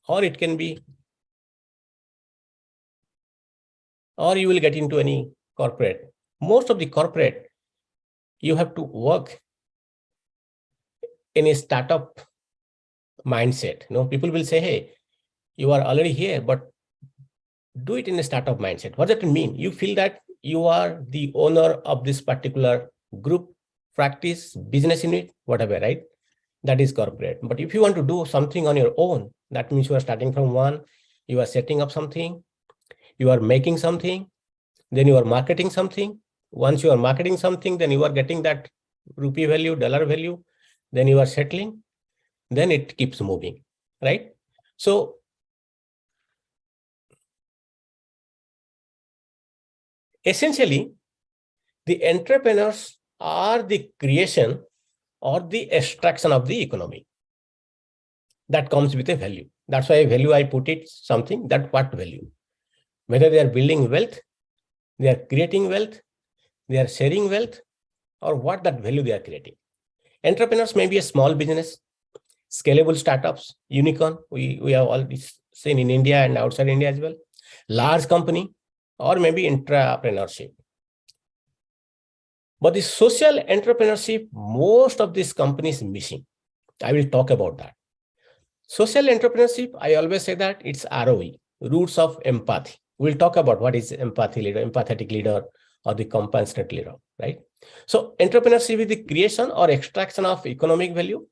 or it can be, or you will get into any corporate. Most of the corporate, you have to work in a startup mindset. People will say, hey, you are already here, but do it in a startup mindset. What does that mean? You feel that you are the owner of this particular group, practice, business unit, whatever, right? That is corporate. But if you want to do something on your own, that means you are starting from one, you are setting up something, you are making something, then you are marketing something. Once you are marketing something, then you are getting that rupee value, dollar value, then you are settling, then it keeps moving, right? So essentially, the entrepreneurs are the creation or the extraction of the economy that comes with a value. That's why value, I put it something that what value, whether they are building wealth, they are creating wealth, they are sharing wealth, or what that value they are creating. Entrepreneurs may be a small business, scalable startups, unicorn, we have already seen in India and outside India as well, large company, or maybe entrepreneurship. But the social entrepreneurship, most of these companies missing. I will talk about that. Social entrepreneurship, I always say that it's ROE, roots of empathy. We'll talk about what is empathy leader, empathetic leader, or the compassionate leader, right? So entrepreneurship is the creation or extraction of economic value.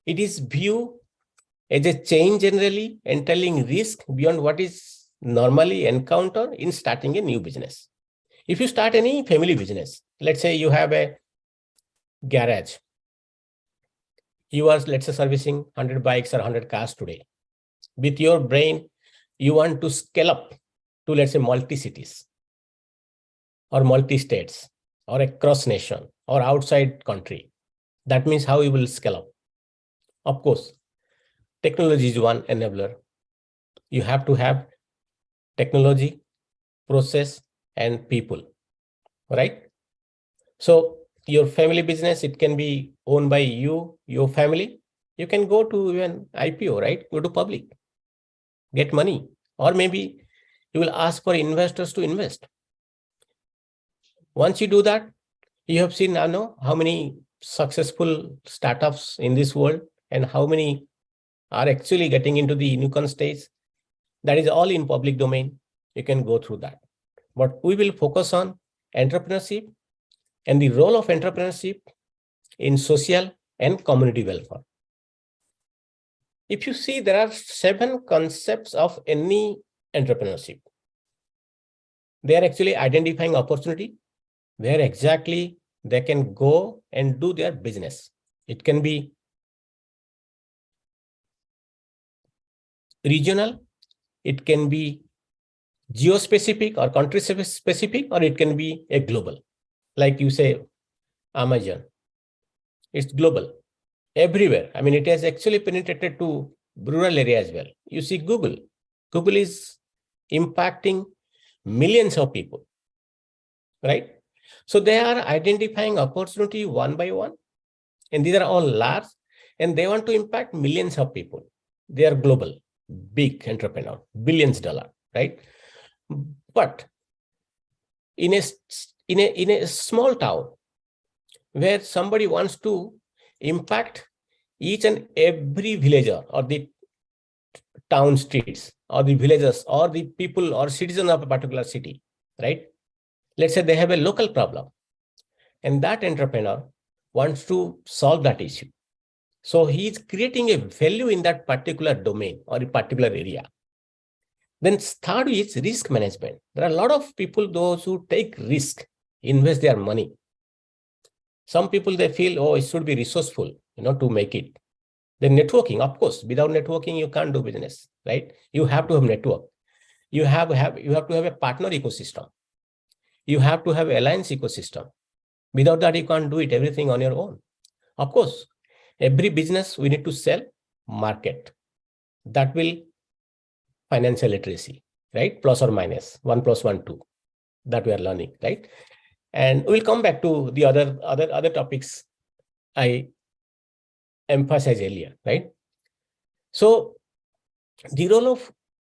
It is viewed as a change generally entailing risk beyond what is normally encountered in starting a new business. If you start any family business, let's say you have a garage, you are, let's say, servicing 100 bikes or 100 cars today. With your brain, you want to scale up to, let's say, multi-cities or multi-states or across nation or outside country. That means how you will scale up. Of course, technology is one enabler. You have to have technology, process, and people, right? So your family business, it can be owned by you, your family. You can go to an IPO, right? Go to public, get money, or maybe you will ask for investors to invest. Once you do that, you have seen now how many successful startups in this world and how many are actually getting into the unicorn stage. That is all in public domain. You can go through that. But we will focus on entrepreneurship and the role of entrepreneurship in social and community welfare. If you see, there are 7 concepts of any entrepreneurship. They are actually identifying opportunity where exactly they can go and do their business. It can be regional, it can be geo-specific or country-specific, or it can be a global. Like you say, Amazon, it's global, everywhere. I mean, it has actually penetrated to rural area as well. You see Google. Google is impacting millions of people, right? So they are identifying opportunity one by one, and these are all large, and they want to impact millions of people. They are global, big entrepreneur, billions dollar, right? But in a small town where somebody wants to impact each and every villager or the town streets or the villages or the people or citizen of a particular city, right? Let's say they have a local problem and that entrepreneur wants to solve that issue. So he is creating a value in that particular domain or a particular area. Then third is risk management. There are a lot of people, those who take risk, invest their money. Some people, they feel, oh, it should be resourceful, to make it. Then networking, of course, without networking, you can't do business, right? You have to have network. You have to have a partner ecosystem. You have to have alliance ecosystem. Without that, you can't do it everything on your own. Of course, every business we need to sell, market. That will financial literacy, right? Plus or minus 1 + 1 2. That we are learning, right? And we'll come back to the other topics I emphasized earlier, right? So the role of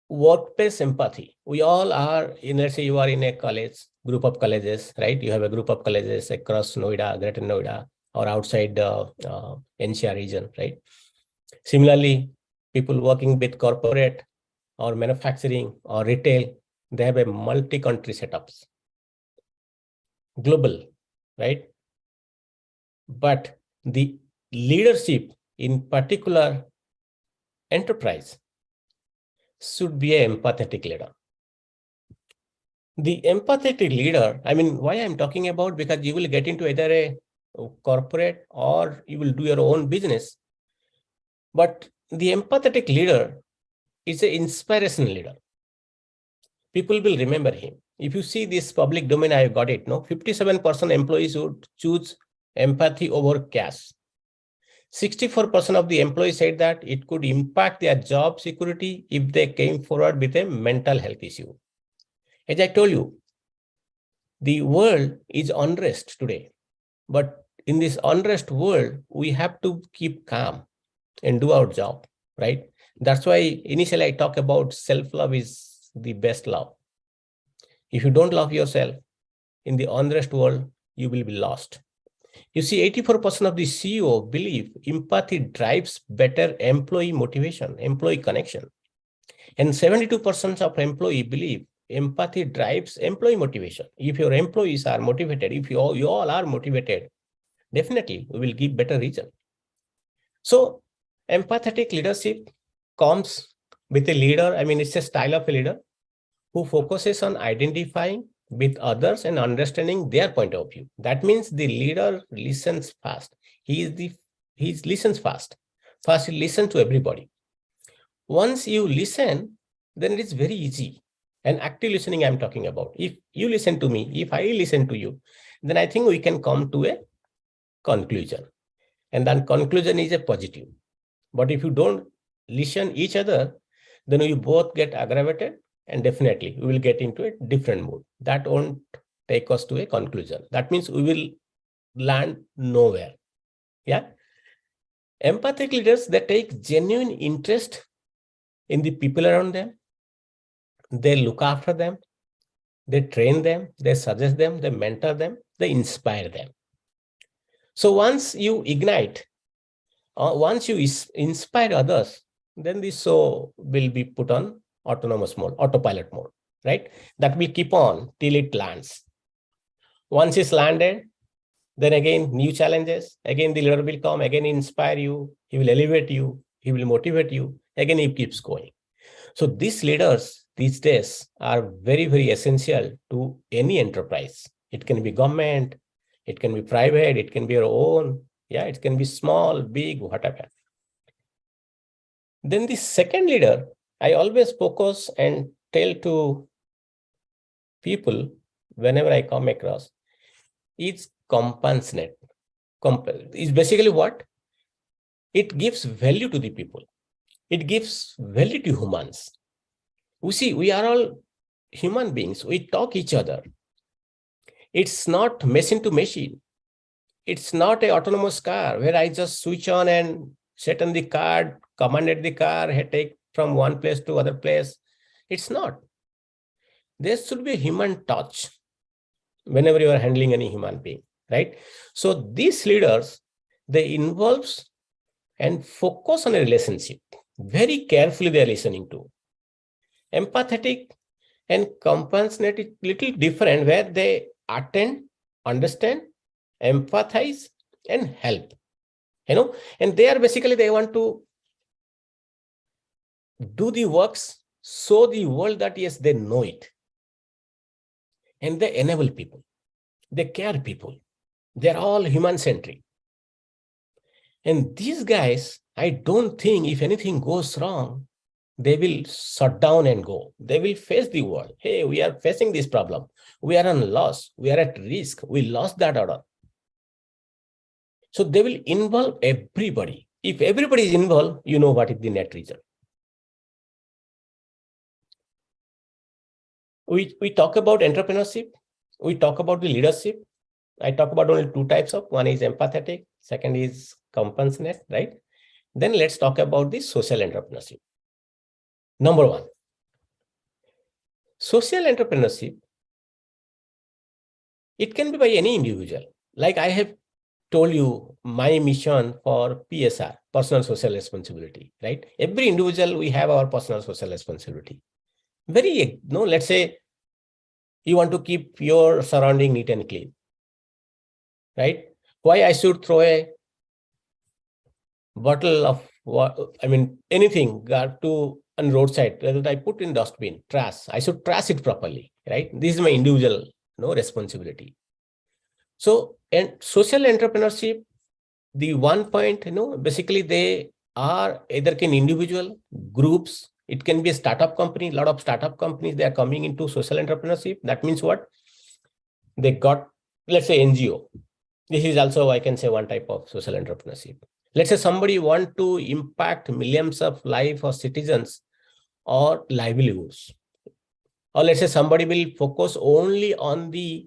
workplace empathy. We all are in, let's say you are in a college, group of colleges, right? You have a group of colleges across Noida, Greater Noida, or outside the NCR region, right? Similarly, people working with corporate or manufacturing or retail, they have a multi-country setups, global, right? But the leadership in particular enterprise should be an empathetic leader. The empathetic leader, I mean, why I'm talking about, because you will get into either a corporate or you will do your own business. But the empathetic leader is an inspirational leader. People will remember him. If you see this public domain, I got it, no? 57% employees would choose empathy over cash. 64% of the employees said that it could impact their job security if they came forward with a mental health issue. As I told you, the world is unrest today. But in this unrest world, we have to keep calm and do our job, right? That's why initially I talk about self-love is the best love. If you don't love yourself in the unrest world, you will be lost. You see, 84% of the CEO believe empathy drives better employee motivation, employee connection. And 72% of employees believe empathy drives employee motivation. If your employees are motivated, if you all are motivated, definitely we will give better result. So empathetic leadership comes with a leader. I mean, it's a style of a leader who focuses on identifying with others and understanding their point of view. That means the leader listens fast. He listens fast. First, he listens to everybody. Once you listen, then it is very easy. And active listening I'm talking about. If you listen to me, if I listen to you, then I think we can come to a conclusion. And that conclusion is a positive. But if you don't listen each other, then you both get aggravated and definitely we will get into a different mood. That won't take us to a conclusion. That means we will land nowhere. Yeah. Empathic leaders, they take genuine interest in the people around them. They look after them. They train them. They suggest them. They mentor them. They inspire them. So once you ignite, once you inspire others, then this show will be put on autonomous mode, autopilot mode, right? That will keep on till it lands. Once it's landed, then again, new challenges. Again, the leader will come, again inspire you. He will elevate you. He will motivate you. Again, he keeps going. So these leaders these days are very, very essential to any enterprise. It can be government, it can be private, it can be your own. Yeah, it can be small, big, whatever. Then the second leader, I always focus and tell to people whenever I come across, it's compassionate. It's basically what? It gives value to the people. It gives value to humans. We see, we are all human beings. We talk each other. It's not machine to machine. It's not an autonomous car where I just switch on and set on the car, commanded the car, take from one place to other place. It's not. There should be a human touch whenever you are handling any human being, right? So these leaders, they involve and focus on a relationship. Very carefully they are listening to. Empathetic and compassionate is little different, where they attend, understand, empathize, and help. And they are basically, they want to do the works, show the world that yes, they know it. And they enable people. They care people. They're all human-centric. And these guys, I don't think if anything goes wrong, they will shut down and go. They will face the world. Hey, we are facing this problem. We are on loss. We are at risk. We lost that order. So they will involve everybody. If everybody is involved, you know what is the net result. We talk about entrepreneurship. We talk about the leadership. I talk about only two types of. One is empathetic. Second is compassionate, right? Then let's talk about the social entrepreneurship. Number one, social entrepreneurship, it can be by any individual. Like I have told you my mission for PSR, personal social responsibility, right? Every individual, we have our personal social responsibility. Let's say you want to keep your surrounding neat and clean, right? Why I should throw a bottle of anything got to on roadside, whether I put in dustbin, trash, I should trash it properly, right? This is my individual responsibility. So, and social entrepreneurship, the one point, basically they are either can individual groups, it can be a startup company. A lot of startup companies, they are coming into social entrepreneurship. That means what? They got, let's say, NGO. This is also, I can say, one type of social entrepreneurship. Let's say somebody want to impact millions of life or citizens or livelihoods. Or let's say somebody will focus only on the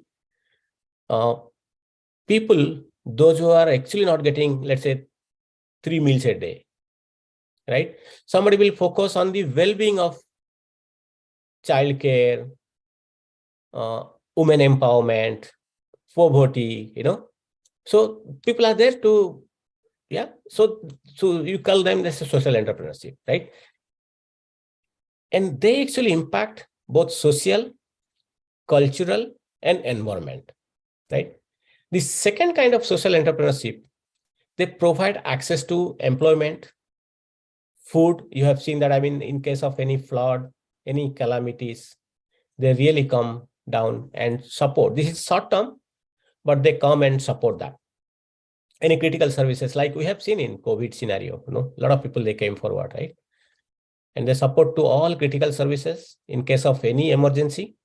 people, those who are actually not getting, let's say, 3 meals a day, right? Somebody will focus on the well-being of childcare, women empowerment, poverty, So people are there to, So you call them as a social entrepreneurship, right? And they actually impact both social, cultural, and environment, right? The second kind of social entrepreneurship, they provide access to employment, food. You have seen that, in case of any flood, any calamities, they really come down and support. This is short term, but they come and support that. Any critical services, like we have seen in COVID scenario, a lot of people, they came forward, right? And they support to all critical services in case of any emergency,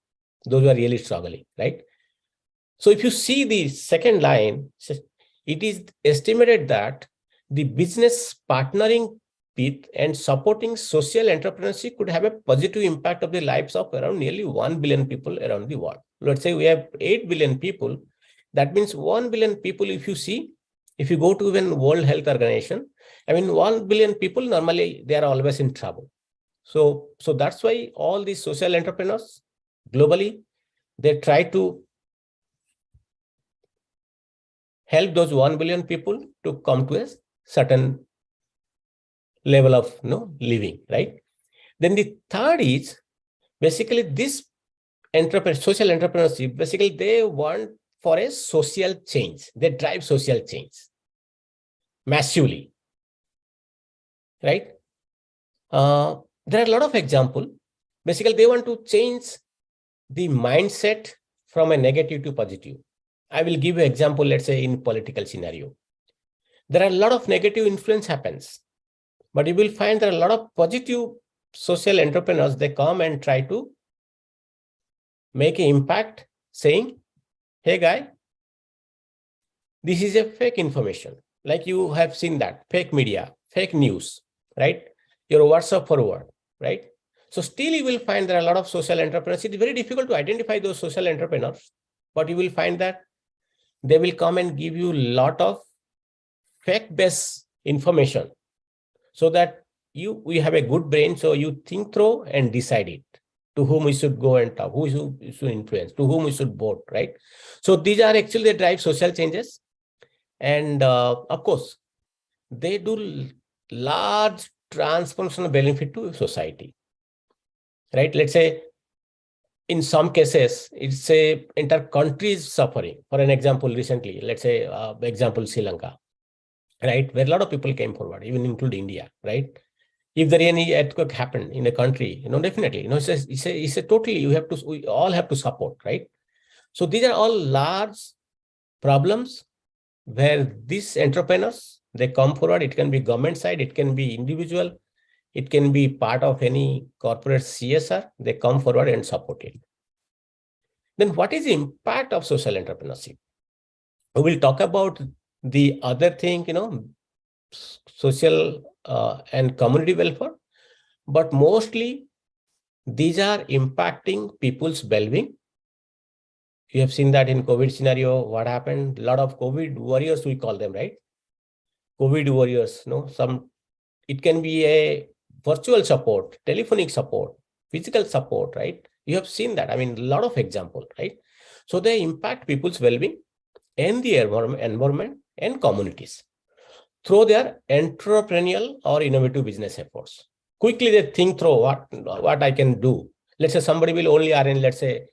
those who are really struggling, right? So if you see the second line, it is estimated that the business partnering with and supporting social entrepreneurship could have a positive impact of the lives of around nearly 1 billion people around the world. Let's say we have 8 billion people. That means 1 billion people, if you go to even World Health Organization, 1 billion people, normally they are always in trouble. So that's why all these social entrepreneurs globally, they try to help those 1 billion people to come to a certain level of living, right? Then the third is basically this social entrepreneurship, basically they want for a social change. They drive social change massively, right? There are a lot of examples. Basically, they want to change the mindset from a negative to positive. I will give you an example, let's say in political scenario. There are a lot of negative influence happens, but you will find there are a lot of positive social entrepreneurs. They come and try to make an impact saying, hey guy, this is a fake information. Like you have seen that, fake media, fake news, right? Your WhatsApp forward, right? So still you will find there are a lot of social entrepreneurs. It's very difficult to identify those social entrepreneurs, but you will find that they will come and give you a lot of fact-based information so that we have a good brain. So you think through and decide it to whom we should go and talk, who should influence, to whom we should vote, right? So these are actually, they drive social changes. And of course, they do large transformational benefit to society, right? Let's say in some cases, it's a entire country is suffering. For an example, recently, let's say example, Sri Lanka, right? Where a lot of people came forward, even include India, right? If there any earthquake happened in the country, definitely, it's a totally, we all have to support, right? So these are all large problems where these entrepreneurs, they come forward. It can be government side, it can be individual, it can be part of any corporate CSR. They come forward and support it. Then what is the impact of social entrepreneurship? We will talk about the other thing, social and community welfare, but mostly these are impacting people's well-being. You have seen that in COVID scenario, what happened? A lot of COVID warriors, we call them, right? COVID warriors, some It can be a virtual support, telephonic support, physical support, right? You have seen that. I mean, a lot of examples, right? So they impact people's well-being and the environment and communities through their entrepreneurial or innovative business efforts. Quickly, they think through what I can do. Let's say somebody will only arrange, let's say,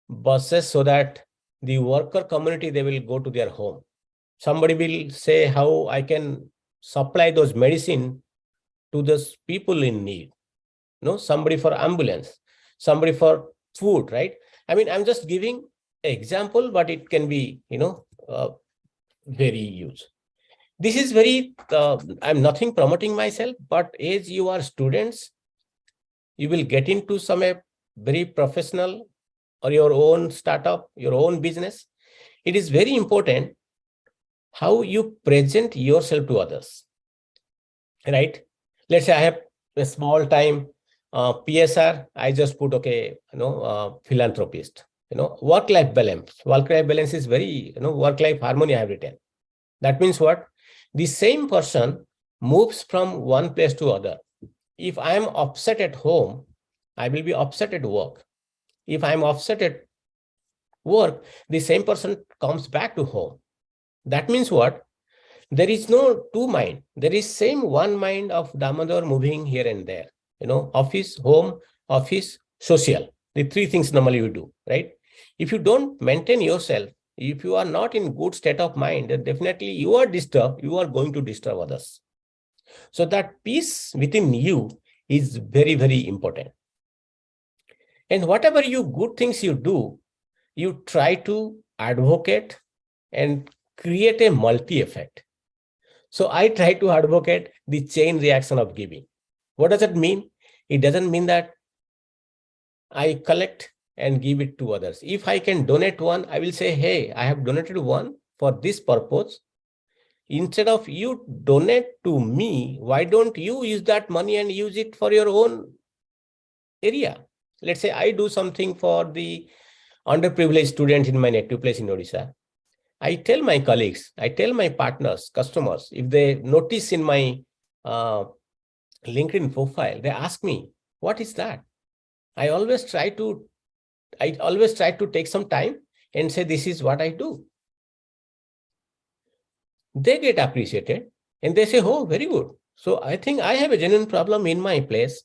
buses so that the worker community, they will go to their home. Somebody will say how I can supply those medicine to those people in need. No, somebody for ambulance, somebody for food, right? I mean, I'm just giving an example, but it can be, very huge. This is very, I'm nothing promoting myself, but as you are students, you will get into some very professional or your own startup, your own business. It is very important how you present yourself to others, right? Let's say I have a small time PSR, I just put, okay, philanthropist, work-life balance. Work-life balance is very, work-life harmony I have written. That means what? The same person moves from one place to other. If I am upset at home, I will be upset at work. If I am upset at work, the same person comes back to home. That means what? There is no two mind. There is same one mind of Damodar moving here and there. Office, home, office, social. The three things normally you do, right? If you don't maintain yourself, if you are not in good state of mind, then definitely you are disturbed. You are going to disturb others. So that peace within you is very, very important. And whatever you good things you do, you try to advocate and create a multi-effect. So I try to advocate the chain reaction of giving. What does it mean? It doesn't mean that I collect and give it to others. If I can donate one, I will say, hey, I have donated one for this purpose. Instead of you donate to me, why don't you use that money and use it for your own area? Let's say I do something for the underprivileged students in my native place in Odisha. I tell my colleagues, I tell my partners, customers, if they notice in my LinkedIn profile, they ask me, what is that? I always try to take some time and say, this is what I do. They get appreciated and they say, oh, very good. So I think I have a genuine problem in my place.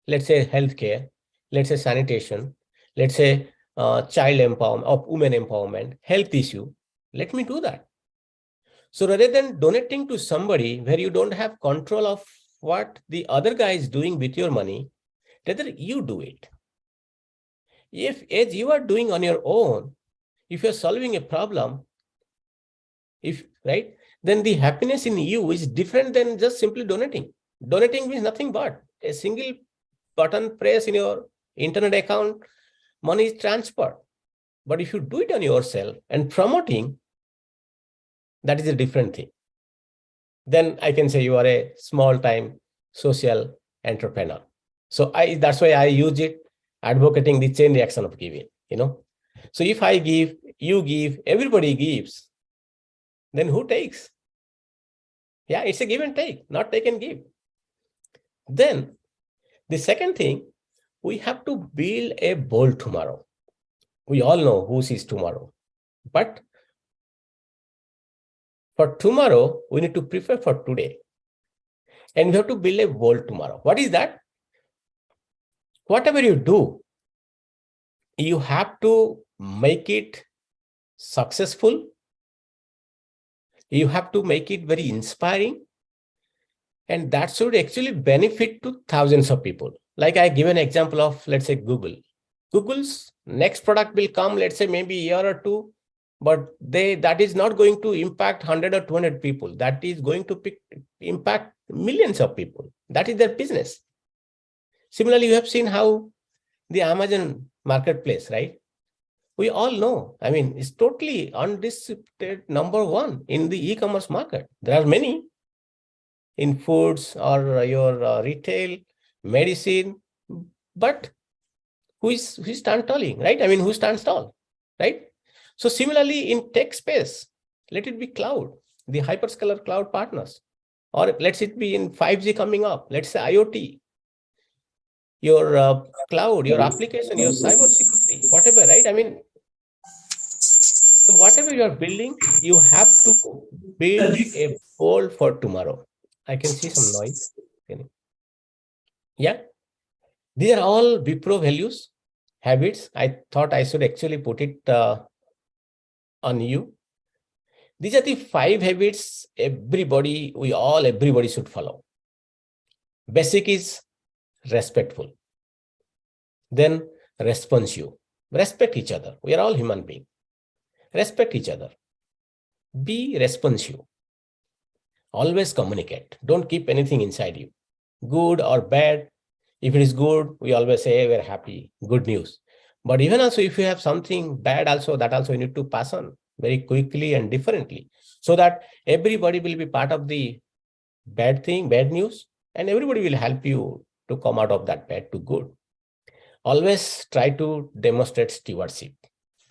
Let's say healthcare, let's say sanitation, let's say child empowerment or women empowerment, health issue. Let me do that. So rather than donating to somebody where you don't have control of what the other guy is doing with your money, rather you do it. If as you are doing on your own, if you're solving a problem, then the happiness in you is different than just simply donating. Donating means nothing but a single button press in your internet account, money is transferred. But if you do it on yourself and promoting, that is a different thing. Then I can say you are a small-time social entrepreneur. So that's why I use it, advocating the chain reaction of giving. So if I give, you give, everybody gives, then who takes? Yeah, it's a give and take, not take and give. Then the second thing, we have to build a bold tomorrow. We all know who sees tomorrow, but for tomorrow, we need to prepare for today. And we have to build a bold tomorrow. What is that? Whatever you do, you have to make it successful. You have to make it very inspiring. And that should actually benefit to thousands of people. Like I give an example of, let's say, Google. Google's next product will come, let's say, maybe a year or two, but that is not going to impact 100 or 200 people. That is going to impact millions of people. That is their business. Similarly, you have seen how the Amazon marketplace, right? We all know, I mean, it's totally undisputed number one in the e-commerce market. There are many in foods or your retail, medicine, but who stands tall, right? I mean, who stands tall, right? So similarly in tech space, let it be cloud, the hyperscaler cloud partners. or let's it be in 5G coming up, let's say IoT, your cloud, your application, your cyber security, whatever, right? I mean, so whatever you are building, you have to build a goal for tomorrow. I can see some noise. Yeah, these are all Wipro values, habits. I thought I should actually put it on you. These are the 5 habits everybody should follow. Basic is respectful. Then responsive. Respect each other. We are all human beings. Respect each other. Be responsive. Always communicate. Don't keep anything inside you. Good or bad. If it is good, we always say we're happy. Good news. But even also if you have something bad also, that also you need to pass on very quickly and differently, so that everybody will be part of the bad thing, bad news, and everybody will help you to come out of that bad to good. Always try to demonstrate stewardship.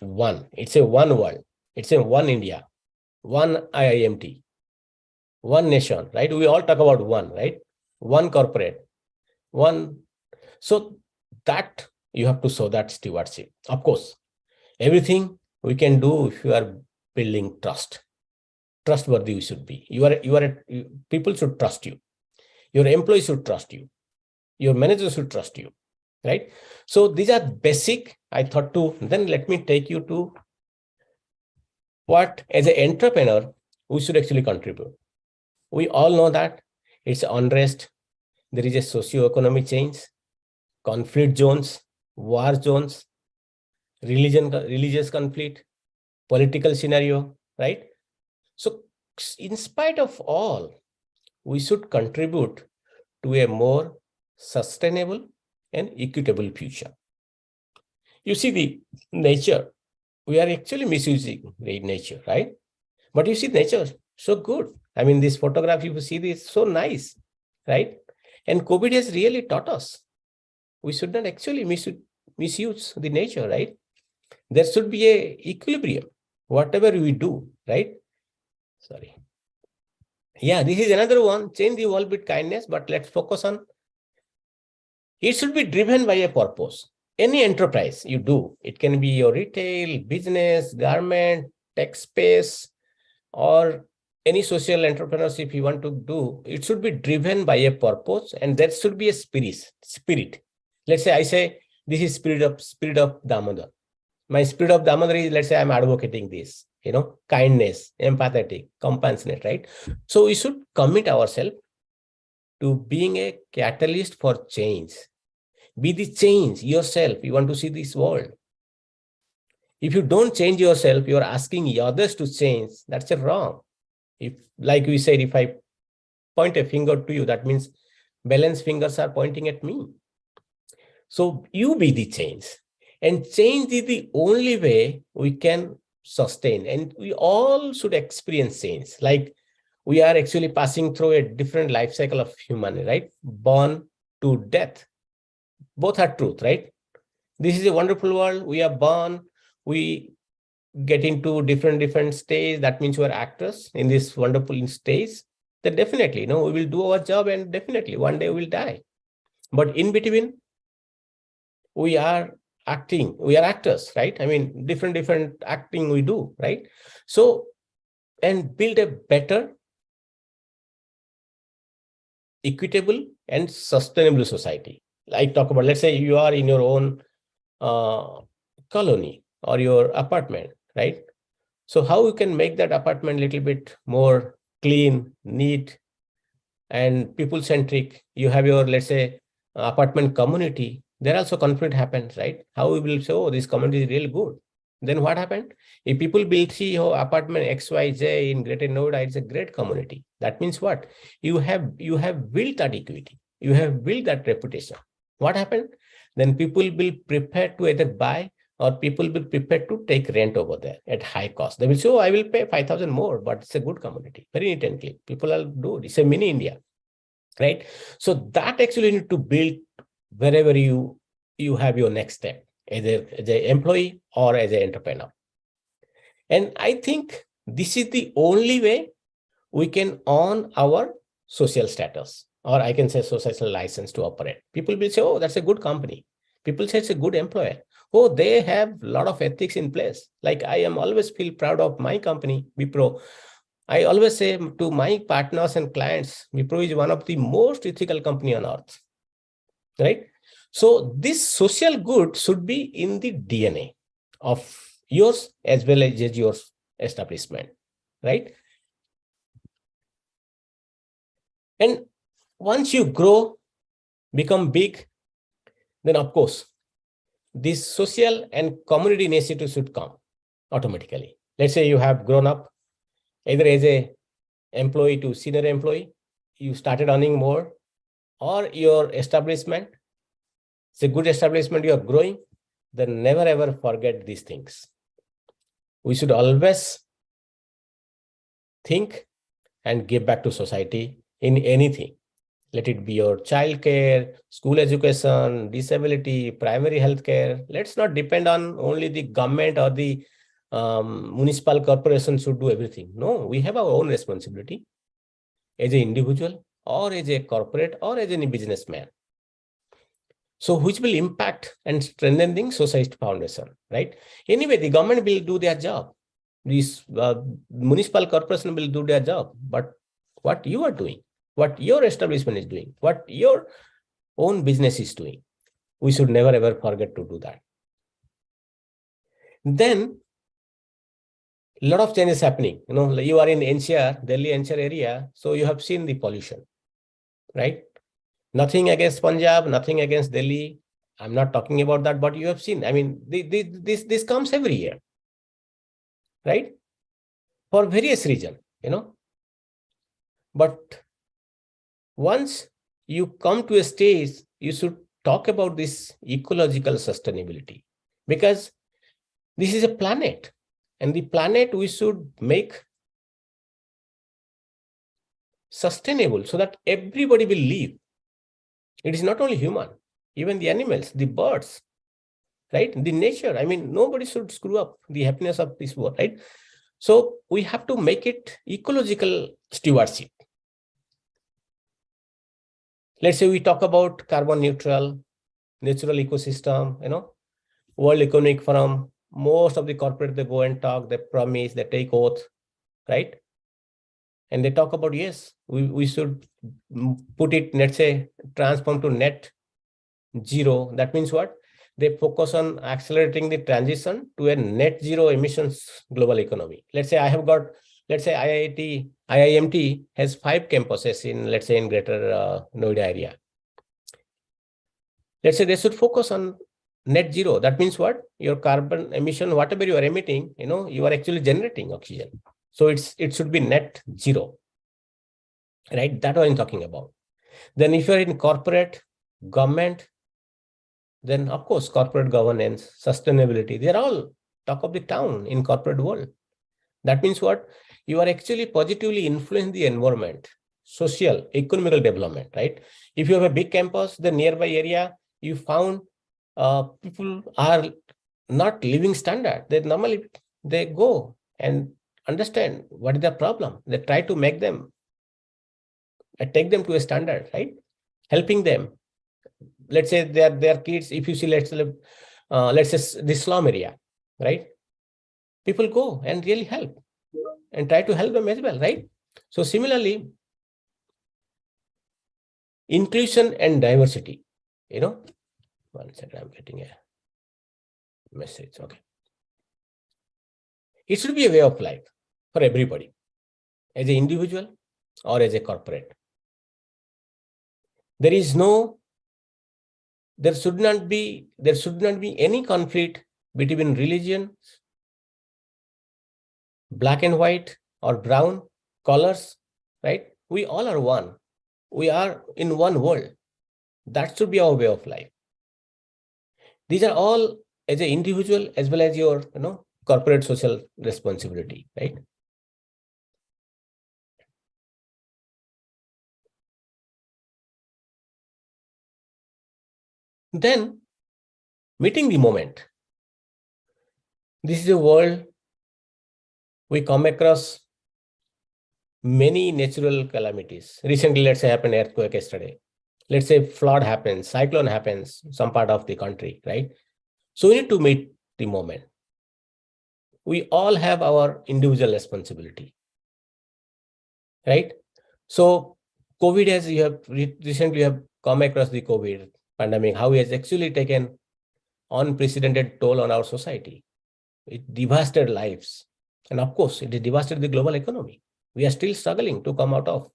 It's a one world. It's a one India, one IIMT, one nation, right? We all talk about one, right? One corporate, one. So that you have to show that stewardship. Of course, everything we can do if you are building trust. Trustworthy you should be. People should trust you. Your employees should trust you. Your manager should trust you, right? So these are basic. I thought to, then let me take you to what as an entrepreneur, we should actually contribute. We all know that it's unrest. There is a socio-economic change, conflict zones, war zones, religious conflict, political scenario, right? So in spite of all, we should contribute to a more sustainable and equitable future. You see the nature, we are actually misusing the nature, right? But you see nature, so good. I mean, this photograph, you see this, so nice, right? And COVID has really taught us, we should not actually misuse the nature, right? There should be a equilibrium, whatever we do, right? Sorry. Yeah, this is another one, change the world with kindness, but let's focus on, it should be driven by a purpose. Any enterprise you do, it can be your retail, business, garment, tech space, or any social entrepreneurship you want to do, it should be driven by a purpose, and there should be a spirit. Let's say I say, this is spirit of Damodar. My spirit of Damodar is, let's say I'm advocating this, kindness, empathetic, compassionate, right? So we should commit ourselves to being a catalyst for change. Be the change yourself. You want to see this world. If you don't change yourself, you're asking others to change. That's wrong. If, like we said, if I point a finger to you, that means balanced fingers are pointing at me. So you be the change. And change is the only way we can sustain. And we all should experience change. Like we are actually passing through a different life cycle of human, right? Born to death. Both are truth, right? This is a wonderful world. We are born. We get into different stages. That means we are actors in this wonderful stage. Then definitely, we will do our job, and definitely one day we will die. But in between, we are acting. We are actors, right? I mean, different acting we do, right? So, and build a better, equitable, and sustainable society. Like talk about, let's say you are in your own colony or your apartment, right? So how you can make that apartment a little bit more clean, neat, and people-centric. You have your, let's say, apartment community. There also conflict happens, right? How we will say, oh, this community is really good. Then what happened? If people will see, oh, apartment XYZ in Greater Noida, it's a great community. That means what? You have built that equity. You have built that reputation. What happened? Then people will prepare to either buy, or people will prepare to take rent over there at high cost. They will say, oh, I will pay 5,000 more, but it's a good community. Very neat and clean. People will do it. It's a mini India, right? So that actually need to build wherever you have your next step, either as an employee or as an entrepreneur. And I think this is the only way we can own our social status, or I can say social license to operate. People will say, oh, that's a good company. People say it's a good employer. Oh, they have a lot of ethics in place. Like I am always feel proud of my company, Wipro. I always say to my partners and clients, Wipro is one of the most ethical company on earth, right? So this social good should be in the DNA of yours as well as your establishment, right? And once you grow, become big, then of course, this social and community initiative should come automatically. Let's say you have grown up either as a employee to senior employee, you started earning more, or your establishment, it's a good establishment, you are growing, then never ever forget these things. We should always think and give back to society in anything. Let it be your child care, school education, disability, primary health care. Let's not depend on only the government or the municipal corporation should do everything. No, we have our own responsibility as an individual or as a corporate or as any businessman. So which will impact and strengthen the society foundation, right? Anyway, the government will do their job. These municipal corporation will do their job. But what you are doing, what your establishment is doing, what your own business is doing, we should never ever forget to do that. Then a lot of changes happening. You know, you are in NCR, Delhi NCR area, so you have seen the pollution, right? Nothing against Punjab, nothing against Delhi. I'm not talking about that, but you have seen. I mean, this comes every year, right? For various reasons, you know. But once you come to a stage, you should talk about this ecological sustainability, because this is a planet, and the planet we should make sustainable so that everybody will live. It is not only human, even the animals, the birds, right? The nature. I mean, nobody should screw up the happiness of this world, right? So we have to make it ecological stewardship. Let's say we talk about carbon neutral, natural ecosystem, you know, World Economic Forum, most of the corporate, they go and talk, they promise, they take oath, right? And they talk about, yes, we should put it, let's say, transform to net zero. That means what? They focus on accelerating the transition to a net zero emissions global economy. Let's say I have got, let's say IIMT has 5 campuses in, let's say, in greater Noida area. Let's say they should focus on net zero. That means what? Your carbon emission, whatever you are emitting, you know, you are actually generating oxygen. So it should be net zero, right? That's what I'm talking about. Then if you're in corporate, government, then of course, corporate governance, sustainability, they're all talk of the town in corporate world. That means what? You are actually positively influencing the environment, social, economical development, right? If you have a big campus, the nearby area, you found people are not living standard. They normally, they go and understand what is the problem. They try to make them, take them to a standard, right? Helping them. Let's say their kids, if you see, let's say the slum area, right? People go and really help and try to help them as well, right? So similarly, inclusion and diversity, you know, one second, I'm getting a message. Okay. It should be a way of life for everybody, as an individual or as a corporate. There should not be any conflict between religion, black and white or brown colors, right? We all are one. We are in one world. That should be our way of life. These are all as an individual as well as your, you know, corporate social responsibility, right? Then meeting the moment. This is a world we come across many natural calamities. Recently, let's say happened earthquake yesterday. Let's say flood happens, cyclone happens, some part of the country, right? So we need to meet the moment. We all have our individual responsibility, right? So COVID, as you have recently have come across the COVID pandemic, how it has actually taken unprecedented toll on our society. It devastated lives. And of course, it devastated the global economy. We are still struggling to come out of.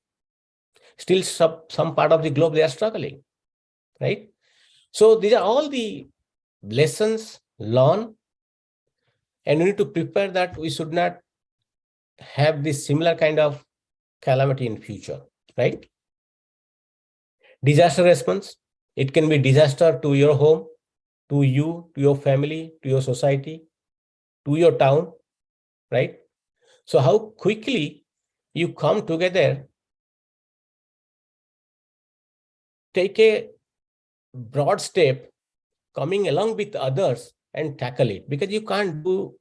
Still, some part of the globe, they are struggling, right? So these are all the lessons learned, and we need to prepare that we should not have this similar kind of calamity in future, right? Disaster response, it can be disaster to your home, to you, to your family, to your society, to your town, right? So how quickly you come together, take a broad step, coming along with others and tackle it, because you can't do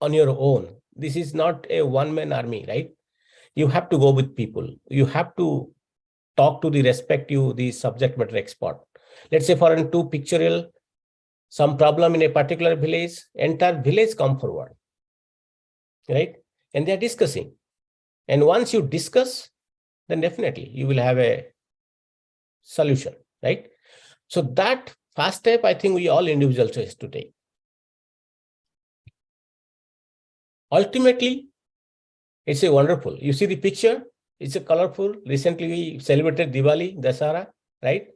on your own. This is not a one-man army, right? You have to go with people. You have to talk to the respective, the subject matter expert. Let's say for a two pictorial, some problem in a particular village, entire village come forward, right? And they're discussing. And once you discuss, then definitely you will have a solution, right? So that first step, I think we all individual choice to take. Ultimately, it's a wonderful. You see the picture, it's a colorful. Recently, we celebrated Diwali, Dasara, right?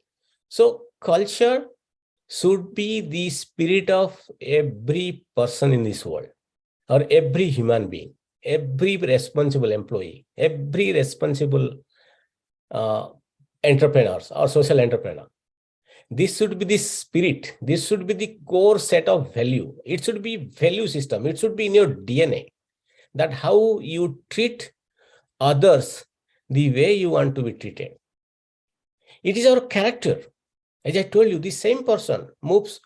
So culture should be the spirit of every person in this world, or every human being, every responsible employee, every responsible entrepreneurs or social entrepreneur. This should be the spirit. This should be the core set of value. It should be value system. It should be in your DNA, that how you treat others the way you want to be treated. It is our character. As I told you, the same person moves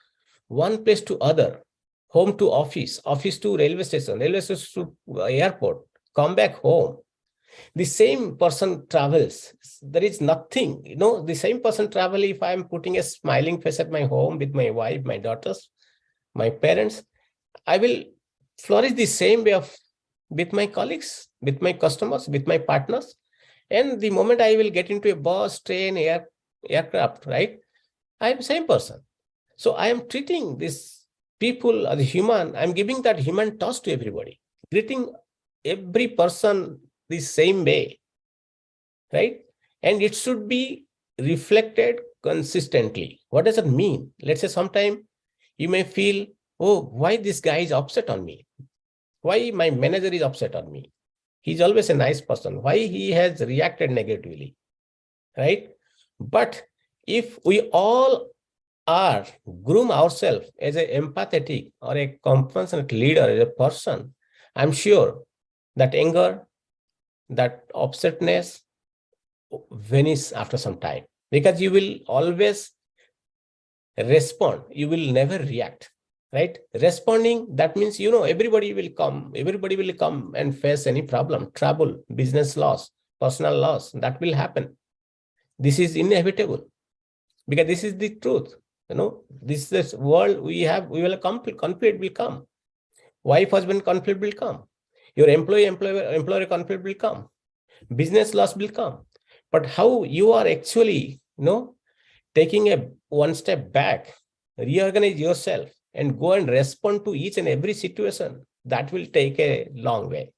one place to other, home to office, office to railway station to airport, come back home. The same person travels. There is nothing, the same person travel. If I'm putting a smiling face at my home with my wife, my daughters, my parents, I will flourish the same way of with my colleagues, with my customers, with my partners. And the moment I will get into a bus, train, aircraft, right? I am same person. So I am treating these people as human. I'm giving that human touch to everybody, treating every person the same way, right? And it should be reflected consistently. What does it mean? Let's say sometime you may feel, oh, why this guy is upset on me? Why my manager is upset on me? He's always a nice person. Why he has reacted negatively, right? But if we all are groom ourselves as an empathetic or a compassionate leader, as a person, I'm sure that anger, that upsetness vanish after some time, because you will always respond. You will never react, right? Responding, that means, everybody will come and face any problem, trouble, business loss, personal loss, that will happen. This is inevitable, because this is the truth. This world we will conflict will come. Wife husband conflict will come. Your employer conflict will come. Business loss will come. But how you are actually, taking a one step back, reorganize yourself, and go and respond to each and every situation, that will take a long way.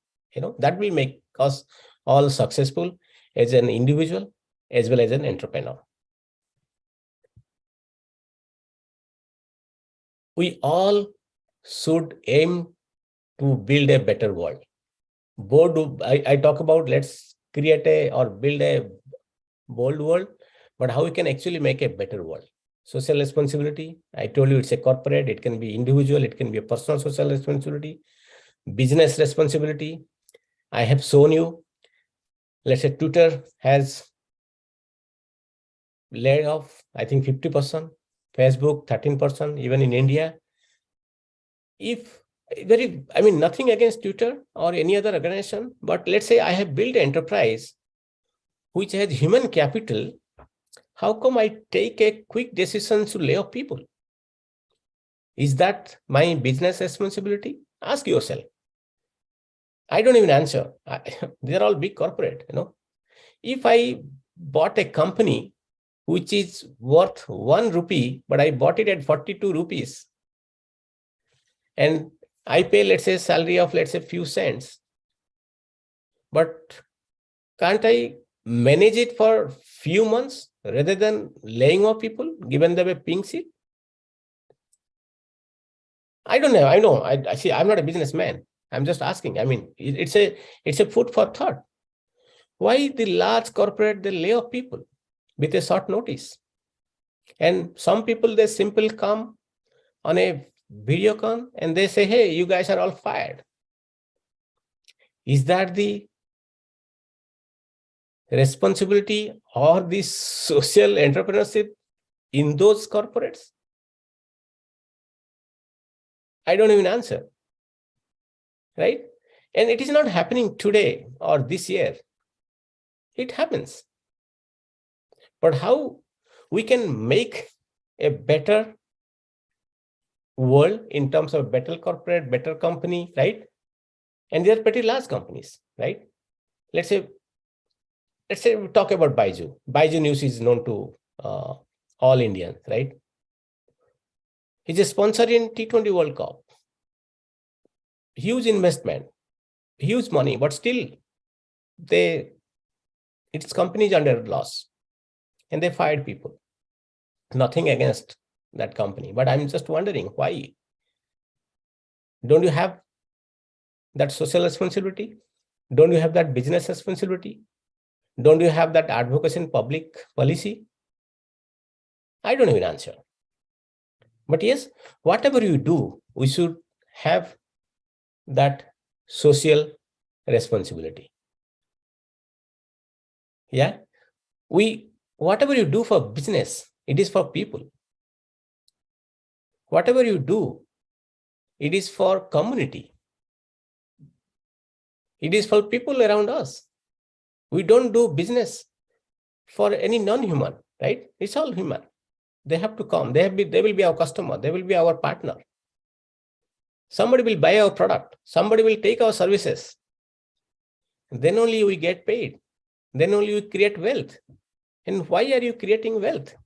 That will make us all successful as an individual as well as an entrepreneur. We all should aim to build a better world. I talk about, let's create or build a bold world, but how we can actually make a better world. Social responsibility, I told you, it's a corporate, it can be individual, it can be a personal social responsibility. Business responsibility, I have shown you. Let's say Twitter has laid off, I think 50%, Facebook 13%, even in India. If I mean, nothing against Twitter or any other organization, but let's say I have built an enterprise which has human capital. How come I take a quick decision to lay off people? Is that my business responsibility? Ask yourself. I don't even answer. They're all big corporate, If I bought a company which is worth 1 rupee, but I bought it at 42 rupees, and I pay, let's say, salary of, let's say, few cents, but can't I manage it for few months rather than laying off people, given them a pink sheet? I don't know. I know. I see. I'm not a businessman. I'm just asking. I mean, it's a food for thought. Why the large corporate, they lay off people with a short notice? And some people, they simply come on a video con and they say, hey, you guys are all fired. Is that the responsibility or the social entrepreneurship in those corporates? I don't even answer, right? And it is not happening today or this year. It happens. But how we can make a better world in terms of better corporate, better company, right? And they are pretty large companies, right? Let's say we talk about Baiju. Baiju News is known to all Indians, right? He's a sponsor in T20 World Cup. Huge investment, huge money, but still its company is under loss and they fired people. Nothing against that company, but I'm just wondering why. Don't you have that social responsibility? Don't you have that business responsibility? Don't you have that advocacy in public policy? I don't even answer. But yes, whatever you do, we should have that social responsibility. Yeah. Whatever you do for business, it is for people. Whatever you do, it is for community. It is for people around us. We don't do business for any non-human, right? It's all human. They have to come. They will be our customer. They will be our partner. Somebody will buy our product. Somebody will take our services. Then only we get paid. Then only we create wealth. And why are you creating wealth?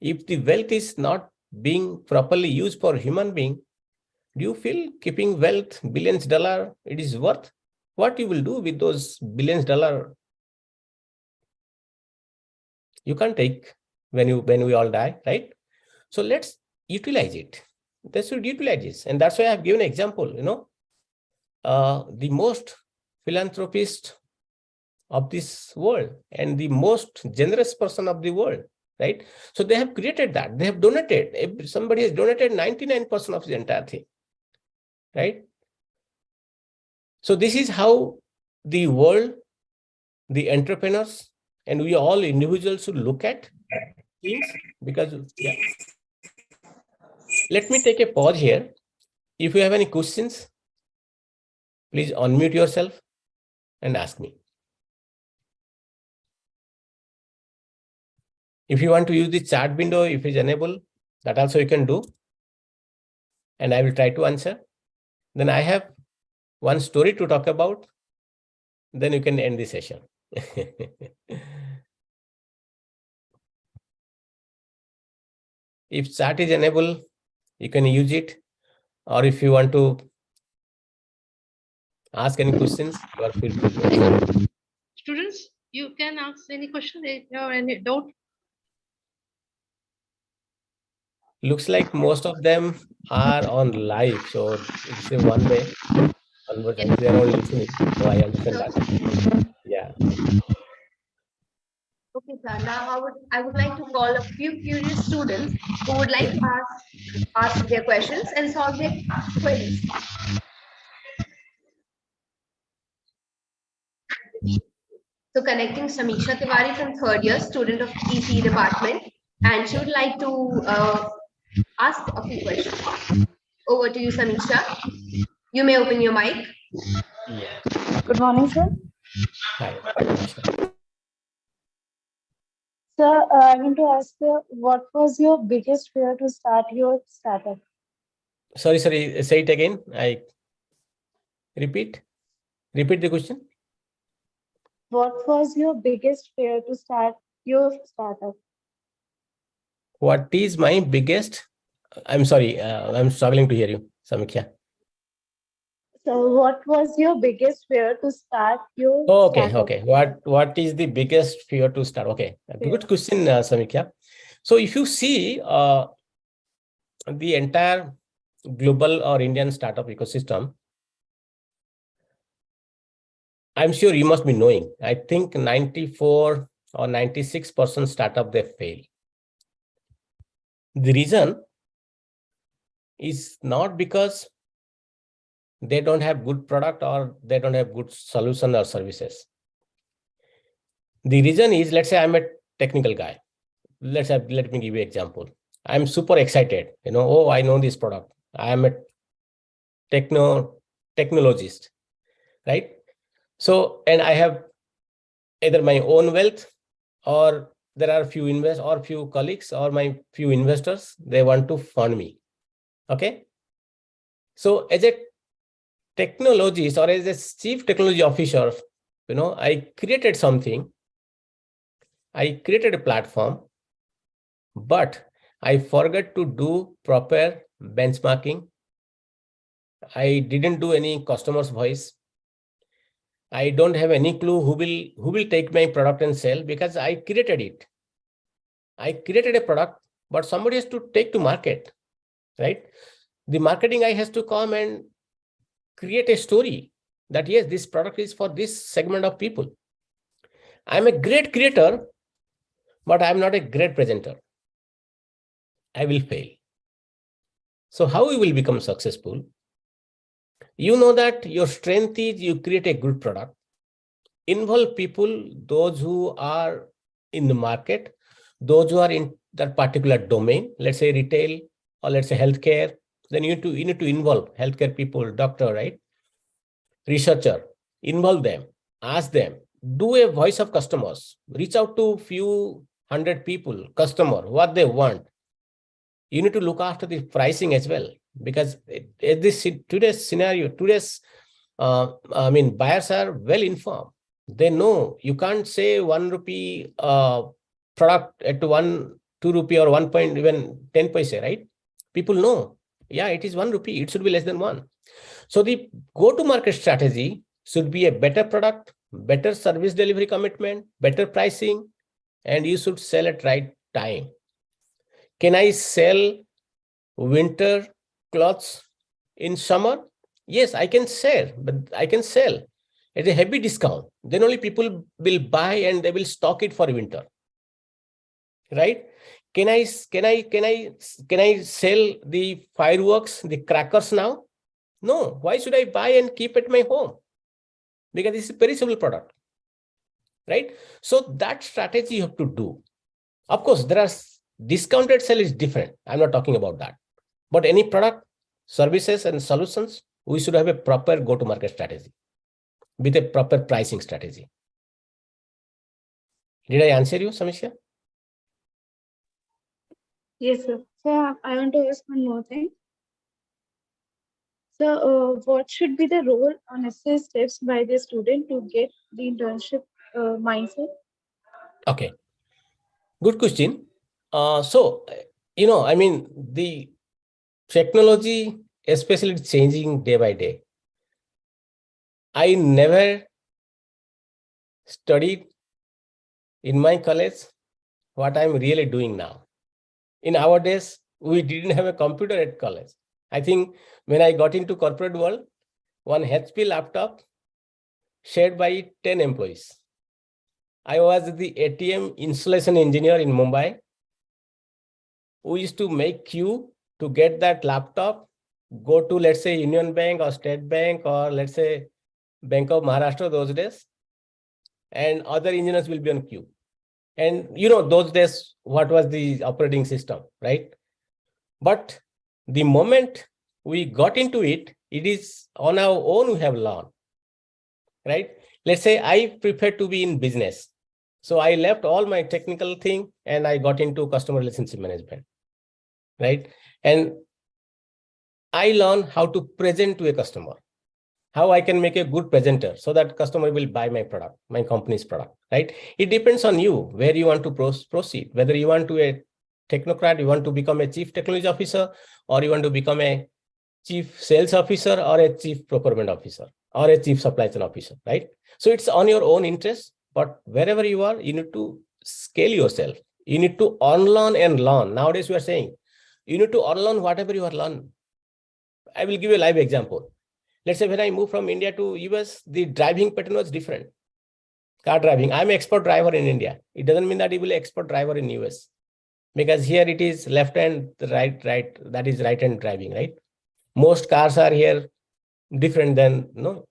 If the wealth is not being properly used for human being, do you feel keeping wealth, billions of dollars, it is worth? What you will do with those billions of dollars? You can't take when we all die, right? So let's utilize it. They should utilize this. And that's why I've given an example, the most philanthropist of this world and the most generous person of the world, right? So they have created that. They have donated. Somebody has donated 99% of the entire thing, right? So this is how the world, the entrepreneurs, and we all individuals should look at things. Because, yeah. Let me take a pause here. If you have any questions, please unmute yourself and ask me. If you want to use the chat window, if it's enabled, that also you can do. And I will try to answer. Then I have one story to talk about. Then you can end the session. If chat is enabled, you can use it. Or if you want to ask any questions, you are free to do. Students, you can ask any question if you have any doubt. Looks like most of them are on live, so it's a one-way conversation. They are all listening, so I understand that. Yeah. Okay, sir. Now I would like to call a few curious students who would like to ask their questions and solve their queries. So connecting Samisha Tiwari from third year, student of ECE department, and she would like to ask a few questions. Over to you, Samiksha. You may open your mic. Yeah. Good morning, sir. Hi, Amisha. Sir, I want to ask you, what was your biggest fear to start your startup? Sorry, say it again. I repeat the question. What was your biggest fear to start your startup? What is my biggest? I'm sorry, I'm struggling to hear you, Samiksha. So, what was your biggest fear to start your Oh, okay, startup? okay. What is the biggest fear to start? Okay, a Fear. good question, Samiksha. So if you see the entire global or Indian startup ecosystem, I'm sure you must be knowing. I think 94 or 96% startup they fail. The reason is not because they don't have good product or they don't have good solution or services. The reason is, let's say I'm a technical guy. Let me give you an example. I'm super excited. Oh, I know this product. I am a technologist, right? So, and I have either my own wealth, or there are few colleagues or my few investors, they want to fund me. Okay. So as a technologist or as a chief technology officer, I created something. I created a platform, but I forgot to do proper benchmarking. I didn't do any customer's voice. I don't have any clue who will take my product and sell, because I created it. I created a product, but somebody has to take to market, right? The marketing guy has to come and create a story that yes, this product is for this segment of people. I'm a great creator, but I'm not a great presenter. I will fail. So how you will become successful? You know that your strength is you create a good product, involve people, those who are in the market, those who are in that particular domain, let's say retail or let's say healthcare. Then you need to involve healthcare people, doctor, right? Researcher, involve them, ask them, do a voice of customers, reach out to few hundred people, customer, what they want. You need to look after the pricing as well, because today's scenario, buyers are well informed. They know you can't say 1 rupee product at 2 rupee or 1 point even 10 paise, right? People know, yeah, it is 1 rupee. It should be less than 1. So the go-to-market strategy should be a better product, better service delivery commitment, better pricing, and you should sell at right time. Can I sell winter clothes in summer? Yes, I can sell, but I can sell at a heavy discount. Then only people will buy and they will stock it for winter, right? Can I sell the fireworks, the crackers now? No. Why should I buy and keep at my home? Because this is a perishable product, right? So that strategy you have to do. Of course, there are discounted sale is different. I'm not talking about that. But any product, services, and solutions, we should have a proper go-to-market strategy with a proper pricing strategy. Did I answer you, Samisha? Yes, sir. So, I want to ask one more thing. So, what should be the role or necessary steps by the student to get the internship mindset? Okay, good question. The technology, especially changing day by day. I never studied in my college what I'm really doing now. In our days, we didn't have a computer at college. I think when I got into corporate world, one HP laptop shared by 10 employees. I was the ATM installation engineer in Mumbai. We used to make queue to get that laptop, go to, let's say, Union Bank or State Bank or let's say Bank of Maharashtra those days, and other engineers will be on queue. And those days, what was the operating system, right? But the moment we got into it, it is on our own we have learned, right? Let's say I prefer to be in business. So I left all my technical thing and I got into customer relationship management, right? And I learned how to present to a customer, how I can make a good presenter so that customer will buy my product, my company's product, right? It depends on you where you want to proceed, whether you want to be a technocrat, you want to become a chief technology officer, or you want to become a chief sales officer or a chief procurement officer or a chief supply chain officer, right? So it's on your own interest, but wherever you are, you need to scale yourself. You need to unlearn and learn. Nowadays, we are saying you need to unlearn whatever you are learned. I will give you a live example. Let's say when I moved from India to US, the driving pattern was different. Car driving. I'm an expert driver in India. It doesn't mean that you will be an expert driver in US. Because here it is left hand, right, that is right hand driving, right? Most cars are here different than, no.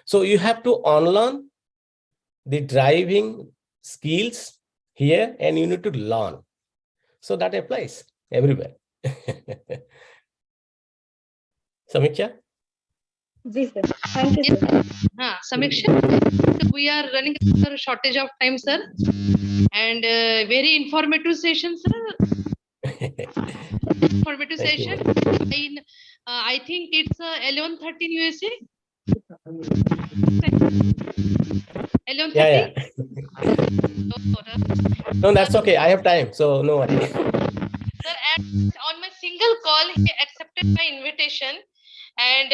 So you have to unlearn the driving skills here and you need to learn. So that applies everywhere. Samiksha? Ji, sir. Thank you, sir. Samiksha, we are running under a shortage of time, sir. And very informative session, sir. Informative Thank you, session. ma'am. I think it's 11:13 USA. 11:30. Yeah. No, that's okay. I have time, so no worry. Sir, and on my single call, he accepted my invitation, and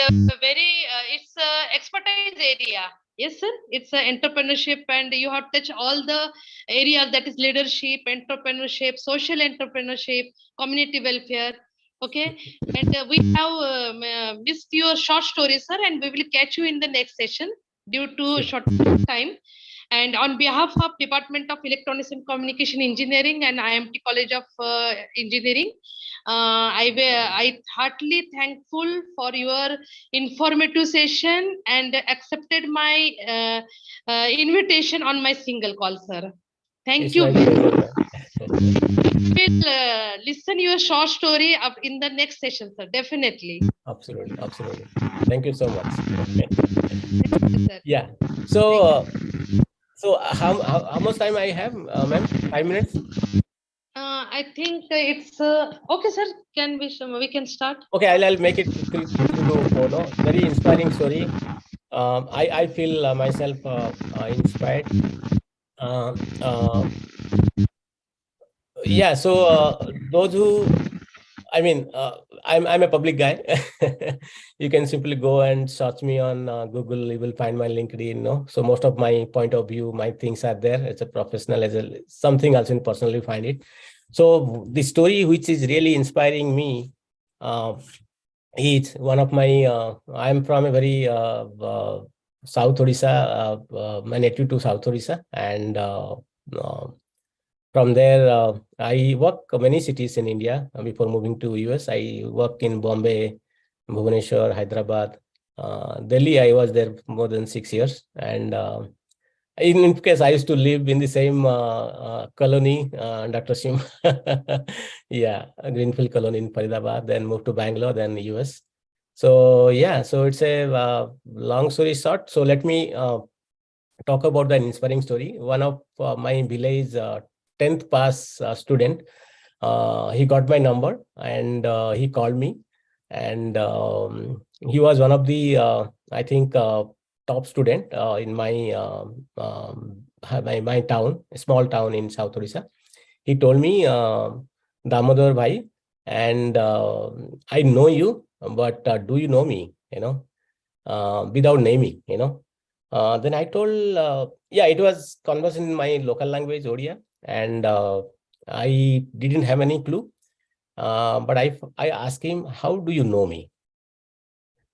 it's expertise area. Yes, sir. It's entrepreneurship, and you have touched all the areas, that is leadership, entrepreneurship, social entrepreneurship, community welfare. Okay, and we have missed your short story, sir, and we will catch you in the next session due to Sure. short time. And on behalf of Department of Electronics and Communication Engineering and IMT College of Engineering, I heartily thankful for your informative session and accepted my invitation on my single call, sir. Thank It's you. my pleasure, ma'am. We'll listen your short story up in the next session, sir. Definitely. Absolutely. Thank you so much. Sir. Yeah. So, how much time I have, ma'am? 5 minutes? I think it's okay, sir. We can start? Okay, I'll make it 3 to 4. No, very inspiring story. I feel myself inspired. Yeah. So those who, I mean, I'm a public guy. You can simply go and search me on Google. You will find my LinkedIn. No, so most of my point of view, my things are there. It's a professional as a something else in personally find it. So the story which is really inspiring me is one of my. I'm from a very South Odisha, my native to South Odisha, and from there, I work many cities in India before moving to US. I work in Bombay, Bhubaneswar, Hyderabad, Delhi. I was there more than 6 years. And in case I used to live in the same colony, Dr. Sim. Yeah, a Greenfield colony in Faridabad, then moved to Bangalore, then US. So yeah, so it's a long story short. So let me talk about the inspiring story. One of my village 10th pass student, he got my number and he called me, and he was one of the I think top student in my town, a small town in South Odisha. He told me, Damodar bhai, and I know you, but do you know me? Without naming, then I told, yeah, it was conversation in my local language, Odia, and I didn't have any clue. But I asked him, how do you know me?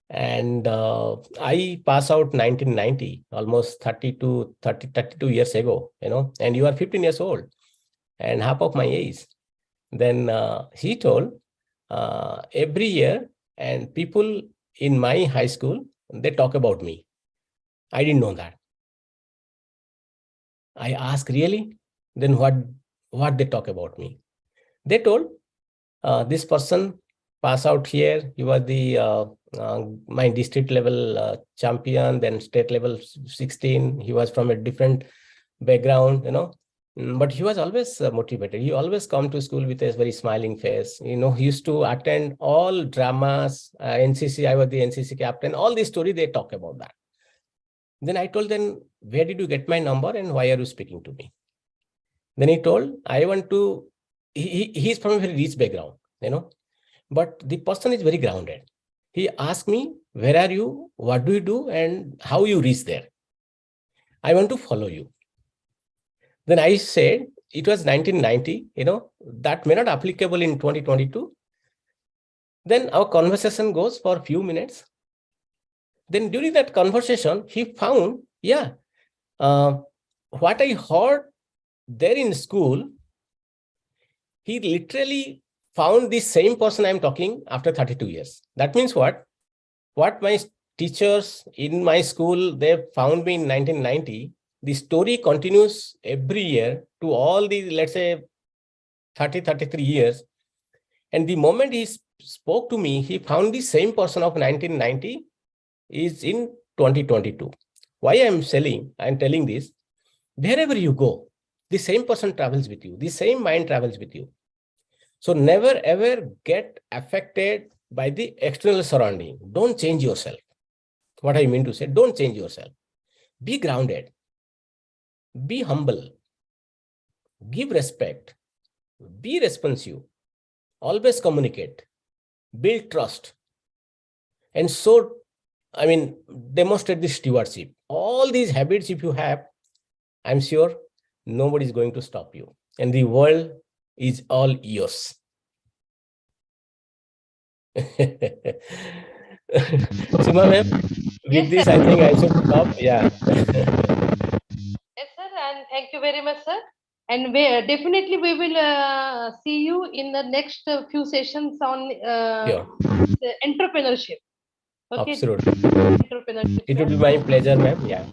And I passed out 1990, almost 32 years ago, and you are 15 years old and half of my age. Then he told, every year, and people in my high school, they talk about me. I didn't know that. I asked, really? Then what they talk about me? They told, this person pass out here. He was the my district level champion, then state level 16. He was from a different background, but he was always motivated. He always come to school with a very smiling face. He used to attend all dramas, NCC. I was the NCC captain. All these story they talk about that. Then I told them, where did you get my number and why are you speaking to me? Then he told, I want to. He's from a very rich background, but the person is very grounded. He asked me, where are you? What do you do? And how you reach there? I want to follow you. Then I said, it was 1990, that may not applicable in 2022. Then our conversation goes for a few minutes. Then during that conversation, he found, what I heard there in school, he literally found the same person I'm talking after 32 years. That means what? What my teachers in my school, they found me in 1990, the story continues every year to all the, let's say, 33 years. And the moment he spoke to me, he found the same person of 1990 is in 2022. Why I'm telling this, wherever you go, the same person travels with you, the same mind travels with you. So never ever get affected by the external surrounding. Don't change yourself. What I mean to say, don't change yourself. Be grounded. Be humble. Give respect. Be responsive. Always communicate. Build trust. And so, demonstrate the stewardship. All these habits, if you have, I'm sure nobody is going to stop you. And the world is all yours. Suma ma'am, with this, sir. I think I should stop. Yeah. Yes, sir, and thank you very much, sir. And definitely we will see you in the next few sessions on Sure. entrepreneurship. Okay. Absolutely. Entrepreneurship. It would sir. be my pleasure, ma'am. Yeah.